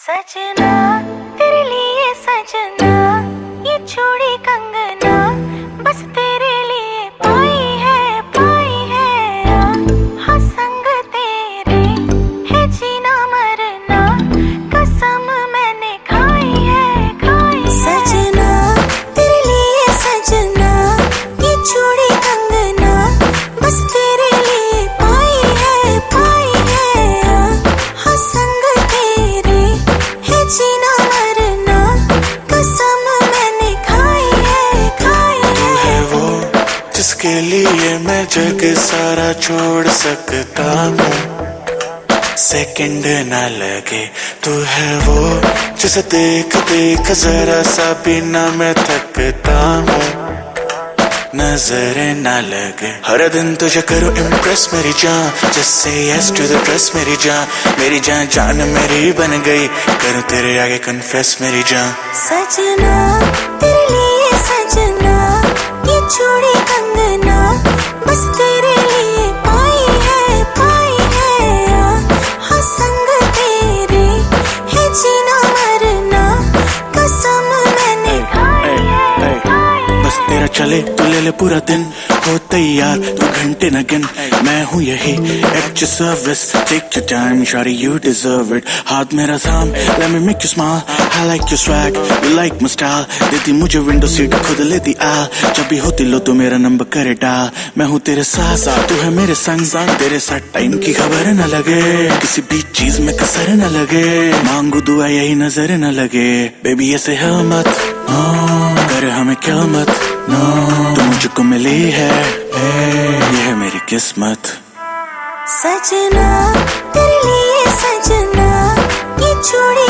सजना तेरे लिए सजना, ये चूड़ी कंगना बस तेरे लिए पाई है हाँ संग तेरे है जीना मरना, कसम मैंने खाई है सजना तेरे लिए सजना, ये चूड़ी कंगना बस तेरे लिए पाई है हाँ संग तेरे है जीना मरना, कसम मैंने खाई है वो जिसके लिए मैं जग सारा छोड़ सकता हूँ, सेकंड ना लगे। तू है वो जिसे देख देख जरा सा भी ना मैं थकता हूँ, नजरें ना लगे। हर दिन तुझे करूँ इम्प्रेस मेरी जान, just say yes to the dress मेरी जान जान मेरी बन गई, करूँ तेरे आगे कन्फेस मेरी जान। सजना तेरे लिए सजना, ये चूड़ी कंगना बस तेरे लिए पाई है हाँ संग तेरे है जीना मरना, कसम मैंने खाई है। बस तेरा चले तो ले ले पूरा दिन, हो तैयार तू घंटे न गिन, मैं हूँ यही at your service, take your time sorry you deserve it. हाथ मेरा थाम let me make you smile, I like your swag, you like my style, देती मुझे विंडो सीट खुद लेती आ, जब भी होती लो तो मेरा नंबर करे डाल। मैं हूँ तेरे साथ तू है मेरे संग, तेरे साथ टाइम की खबर न लगे, किसी भी चीज में कसर न लगे, मांगू दुआ यही नजर न लगे। बेबी ऐसे है मत कर हमें क्या मत, तू मुझको मिली है ये है मेरी किस्मत। सजना तेरे लिए सजना, ये चूड़ी